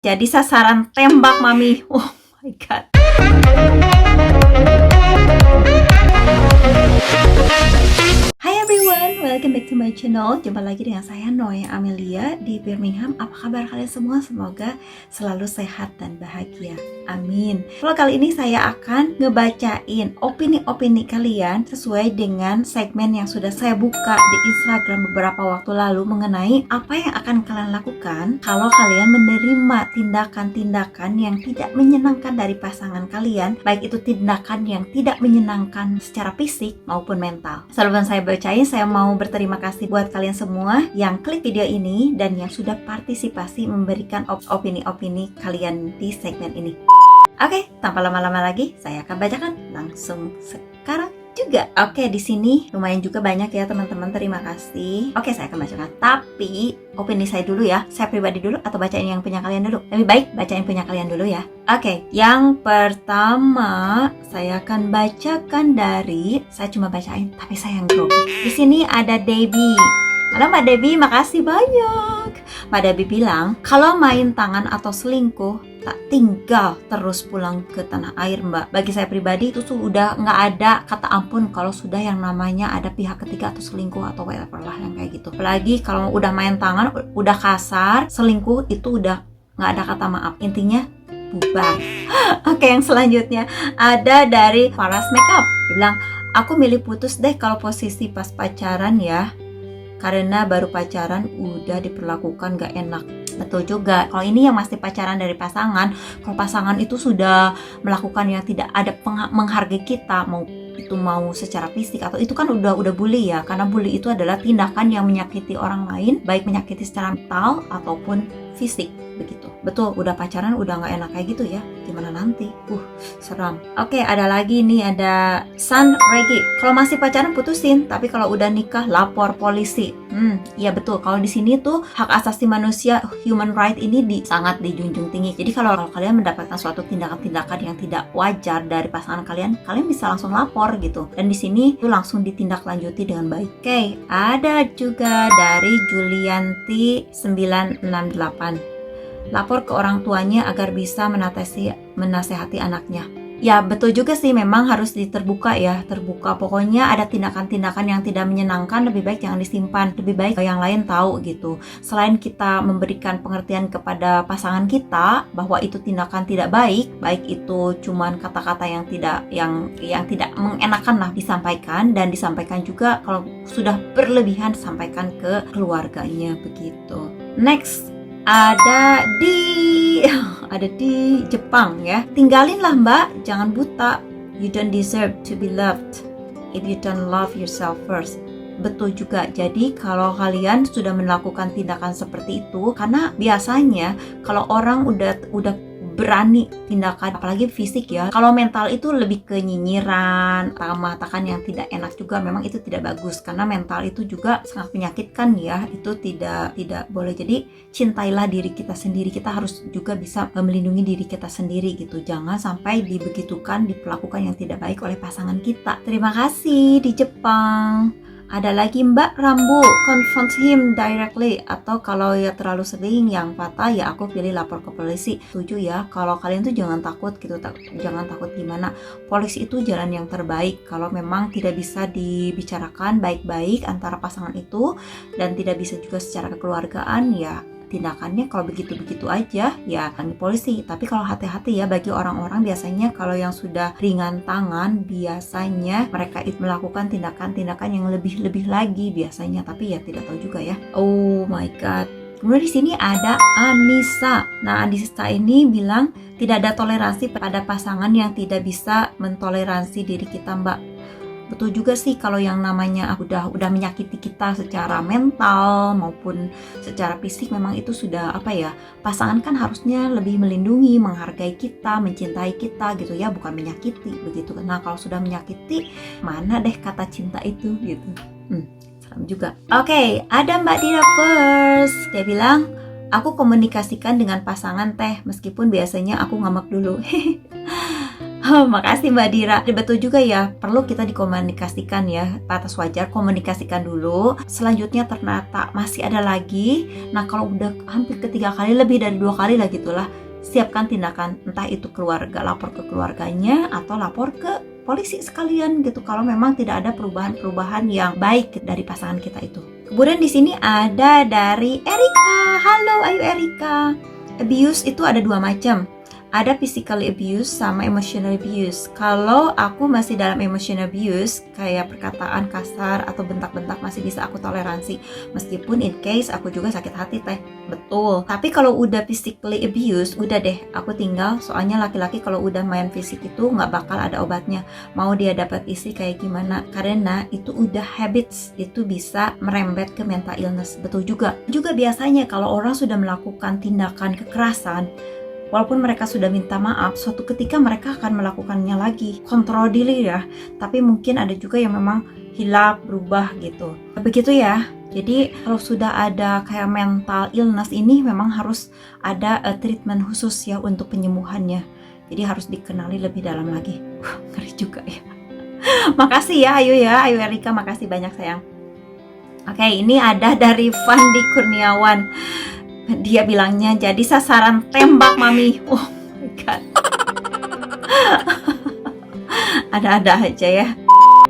Jadi sasaran tembak mami. Oh my god. Hai everyone, welcome back to my channel. Jumpa lagi dengan saya Noe Amelia di Birmingham. Apa kabar kalian semua? Semoga selalu sehat dan bahagia. Amin. Kalau kali ini saya akan ngebacain opini-opini kalian sesuai dengan segmen yang sudah saya buka di Instagram beberapa waktu lalu mengenai apa yang akan kalian lakukan kalau kalian menerima tindakan-tindakan yang tidak menyenangkan dari pasangan kalian, baik itu tindakan yang tidak menyenangkan secara fisik maupun mental. Sebelum saya bacain, saya mau berterima kasih buat kalian semua yang klik video ini dan yang sudah partisipasi memberikan opini-opini kalian di segmen ini. Oke, tanpa lama-lama lagi, saya akan bacakan langsung sekarang juga. Oke, di sini lumayan juga banyak ya teman-teman. Terima kasih. Oke, saya akan bacakan. Tapi opini saya dulu ya. Saya pribadi dulu atau bacain yang punya kalian dulu? Lebih baik bacain punya kalian dulu ya. Oke, yang pertama saya akan bacakan dari, saya cuma bacain tapi saya yang grogi. Di sini ada Debbie. Halo Mbak Debbie, makasih banyak. Mbak Debbie bilang, kalau main tangan atau selingkuh, tak tinggal terus pulang ke tanah air Mbak. Bagi saya pribadi itu sudah nggak ada kata ampun kalau sudah yang namanya ada pihak ketiga atau selingkuh atau whatever lah yang kayak gitu. Apalagi kalau udah main tangan, udah kasar, selingkuh itu udah nggak ada kata maaf. Intinya bubar. Oke, yang selanjutnya ada dari Faras Makeup. Dia bilang, aku milih putus deh kalau posisi pas pacaran ya. Karena baru pacaran udah diperlakukan gak enak. Betul juga. Kalau ini yang masih pacaran dari pasangan, kalau pasangan itu sudah melakukan yang tidak ada menghargai kita, mau secara fisik atau itu kan udah bully ya. Karena bully itu adalah tindakan yang menyakiti orang lain, baik menyakiti secara mental ataupun fisik begitu. Betul, udah pacaran udah nggak enak kayak gitu ya. Gimana nanti? Seram. Oke, ada lagi nih, ada San Regi. Kalau masih pacaran putusin, tapi kalau udah nikah lapor polisi. Iya betul. Kalau di sini tuh hak asasi manusia, human right ini sangat dijunjung tinggi. Jadi kalau kalian mendapatkan suatu tindakan-tindakan yang tidak wajar dari pasangan kalian bisa langsung lapor gitu. Dan di sini tuh langsung ditindaklanjuti dengan baik. Oke, ada juga dari Julianti 968. Lapor ke orang tuanya agar bisa menasehati anaknya. Ya betul juga sih, memang harus terbuka. Pokoknya ada tindakan-tindakan yang tidak menyenangkan, lebih baik jangan disimpan, lebih baik yang lain tahu gitu. Selain kita memberikan pengertian kepada pasangan kita bahwa itu tindakan tidak baik itu cuman kata-kata yang tidak mengenakan lah disampaikan, dan disampaikan juga kalau sudah berlebihan sampaikan ke keluarganya begitu. Next, ada di Jepang ya. Tinggalinlah Mbak, jangan buta. You don't deserve to be loved if you don't love yourself first. Betul juga. Jadi kalau kalian sudah melakukan tindakan seperti itu, karena biasanya kalau orang udah berani tindakan, apalagi fisik ya. Kalau mental itu lebih ke nyinyiran, mengatakan yang tidak enak juga, memang itu tidak bagus karena mental itu juga sangat menyakitkan ya. Itu tidak boleh. Jadi cintailah diri kita sendiri. Kita harus juga bisa melindungi diri kita sendiri gitu. Jangan sampai diperlakukan yang tidak baik oleh pasangan kita. Terima kasih di Jepang. Ada lagi Mbak Rambu, confront him directly, atau kalau ya terlalu sering yang patah ya aku pilih lapor ke polisi. Setuju ya, kalau kalian tuh jangan takut gitu, jangan takut gimana. Polisi itu jalan yang terbaik kalau memang tidak bisa dibicarakan baik-baik antara pasangan itu dan tidak bisa juga secara kekeluargaan ya. Tindakannya kalau begitu-begitu aja ya panggil polisi. Tapi kalau hati-hati ya, bagi orang-orang biasanya kalau yang sudah ringan tangan biasanya mereka itu melakukan tindakan-tindakan yang lebih lagi biasanya, tapi ya tidak tahu juga ya. Oh my god. Kemudian di sini ada Anissa. Nah, Anissa ini bilang tidak ada toleransi pada pasangan yang tidak bisa mentoleransi diri kita Mbak. Betul juga sih, kalau yang namanya udah menyakiti kita secara mental maupun secara fisik, memang itu sudah pasangan kan harusnya lebih melindungi, menghargai kita, mencintai kita gitu ya, bukan menyakiti begitu. Nah kalau sudah menyakiti, mana deh kata cinta itu gitu. Serem juga. Oke, ada Mbak Dira First. Dia bilang, aku komunikasikan dengan pasangan teh meskipun biasanya aku ngambek dulu. Makasih Mbak Dira. Betul juga ya, perlu kita dikomunikasikan ya, batas wajar, komunikasikan dulu. Selanjutnya ternyata masih ada lagi. Nah kalau udah hampir ketiga kali, lebih dari 2 kali lah gitulah, siapkan tindakan, entah itu keluarga, lapor ke keluarganya atau lapor ke polisi sekalian gitu, kalau memang tidak ada perubahan-perubahan yang baik dari pasangan kita itu. Kemudian di sini ada dari Erika. Halo, ayo Erika. Abuse itu ada 2 macam. Ada physical abuse sama emotional abuse. Kalau aku masih dalam emotional abuse, kayak perkataan kasar atau bentak-bentak masih bisa aku toleransi. Meskipun in case aku juga sakit hati teh. Betul. Tapi kalau udah physically abuse, udah deh aku tinggal. Soalnya laki-laki kalau udah main fisik itu nggak bakal ada obatnya. Mau dia dapat isi kayak gimana. Karena itu udah habits. Itu bisa merembet ke mental illness. Betul juga. Juga biasanya kalau orang sudah melakukan tindakan kekerasan, walaupun mereka sudah minta maaf, suatu ketika mereka akan melakukannya lagi. Kontrol diri ya, tapi mungkin ada juga yang memang hilap, berubah gitu. Begitu ya. Jadi kalau sudah ada kayak mental illness ini memang harus ada treatment khusus ya untuk penyembuhannya. Jadi harus dikenali lebih dalam lagi. Ngeri juga ya. Makasih ya, ayo Erika, makasih banyak sayang. Oke, ini ada dari Fandi Kurniawan. Dia bilangnya jadi sasaran tembak mami. Oh my god. Ada-ada aja ya.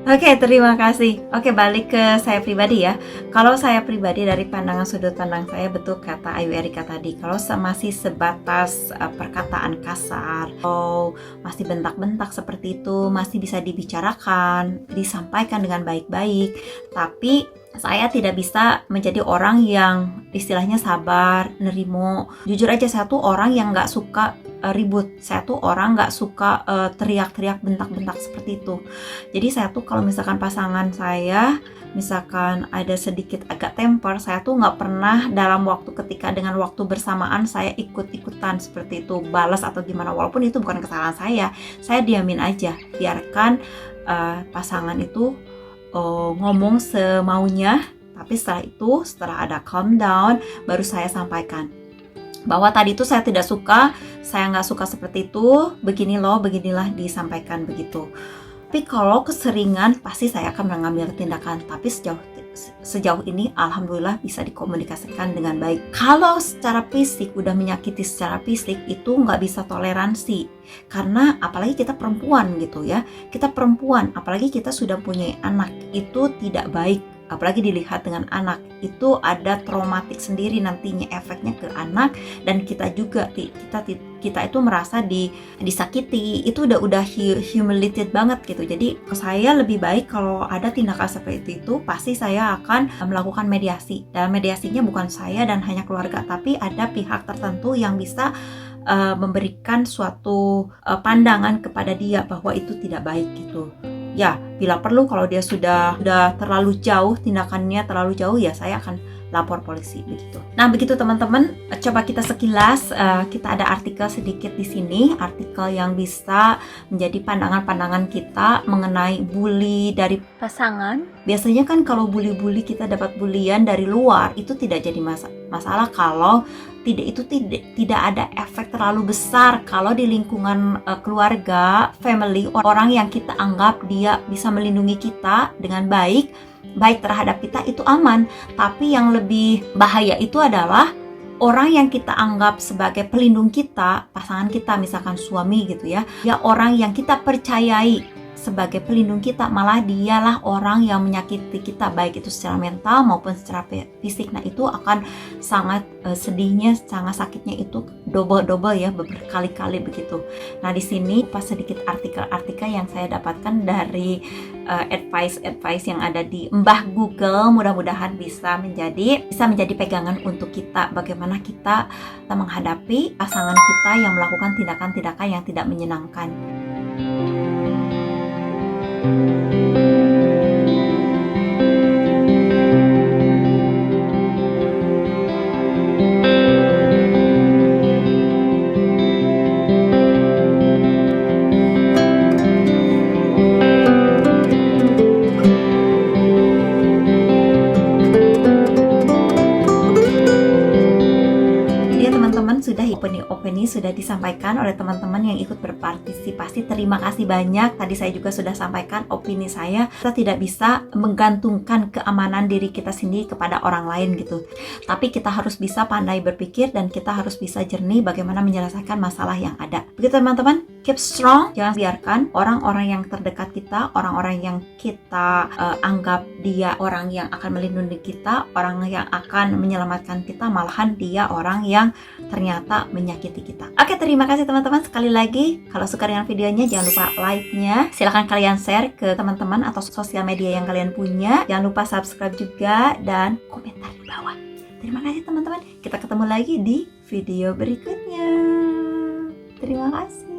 Oke, terima kasih. Oke, balik ke saya pribadi ya. Kalau saya pribadi dari pandangan sudut pandang saya, betul kata Ayu Erika tadi. Kalau masih sebatas perkataan kasar atau masih bentak-bentak seperti itu, masih bisa dibicarakan, disampaikan dengan baik-baik. Tapi saya tidak bisa menjadi orang yang istilahnya sabar, nerimo. Jujur aja saya tuh orang yang gak suka ribut. Saya tuh orang gak suka teriak-teriak, bentak-bentak seperti itu. Jadi saya tuh kalau misalkan pasangan saya misalkan ada sedikit agak temper, saya tuh gak pernah dalam waktu ketika dengan waktu bersamaan saya ikut-ikutan seperti itu, balas atau gimana. Walaupun itu bukan kesalahan saya diamin aja. Biarkan pasangan itu ngomong semaunya, tapi setelah ada calm down, baru saya sampaikan bahwa tadi itu saya tidak suka, saya nggak suka seperti itu, begini loh, beginilah, disampaikan begitu. Tapi kalau keseringan pasti saya akan mengambil tindakan, tapi sejauh ini alhamdulillah bisa dikomunikasikan dengan baik. Kalau secara fisik udah menyakiti secara fisik itu nggak bisa toleransi, karena apalagi kita perempuan gitu ya, kita perempuan apalagi kita sudah punya anak, itu tidak baik. Apalagi dilihat dengan anak, itu ada traumatik sendiri nantinya, efeknya ke anak, dan kita juga kita itu merasa disakiti, itu udah humiliated banget gitu. Jadi saya lebih baik kalau ada tindakan seperti itu, pasti saya akan melakukan mediasi. Dalam mediasinya bukan saya dan hanya keluarga, tapi ada pihak tertentu yang bisa memberikan suatu pandangan kepada dia bahwa itu tidak baik gitu. Ya, bila perlu kalau dia sudah terlalu jauh, tindakannya terlalu jauh, ya saya akan lapor polisi begitu. Nah, begitu teman-teman, coba kita sekilas, kita ada artikel sedikit di sini, artikel yang bisa menjadi pandangan-pandangan kita mengenai bully dari pasangan. Biasanya kan kalau bully-bully kita dapat bulian dari luar, itu tidak jadi masalah kalau tidak ada efek terlalu besar. Kalau di lingkungan keluarga, family, orang yang kita anggap dia bisa melindungi kita dengan baik terhadap kita, itu aman. Tapi yang lebih bahaya itu adalah orang yang kita anggap sebagai pelindung kita, pasangan kita, misalkan suami gitu ya, orang yang kita percayai sebagai pelindung kita, malah dialah orang yang menyakiti kita, baik itu secara mental maupun secara fisik. Nah, itu akan sangat sedihnya, sangat sakitnya itu double ya, berkali-kali begitu. Nah, di sini pas sedikit artikel-artikel yang saya dapatkan dari advice yang ada di Mbah Google, mudah-mudahan bisa menjadi pegangan untuk kita, bagaimana kita menghadapi pasangan kita yang melakukan tindakan-tindakan yang tidak menyenangkan. Sudah opening sudah disampaikan oleh teman-teman yang ikut berpartisipasi. Terima kasih banyak. Tadi saya juga sudah sampaikan opini saya. Kita tidak bisa menggantungkan keamanan diri kita sendiri kepada orang lain gitu. Tapi kita harus bisa pandai berpikir dan kita harus bisa jernih bagaimana menyelesaikan masalah yang ada. Begitu teman-teman, keep strong. Jangan biarkan orang-orang yang terdekat kita, orang-orang yang kita anggap dia orang yang akan melindungi kita, orang yang akan menyelamatkan kita, malahan dia orang yang ternyata menyakiti kita. Oke, terima kasih teman-teman. Sekali lagi, kalau suka dengan videonya jangan lupa like-nya. Silahkan kalian share ke teman-teman atau sosial media yang kalian punya. Jangan lupa subscribe juga dan komentar di bawah. Terima kasih teman-teman. Kita ketemu lagi di video berikutnya. Terima kasih.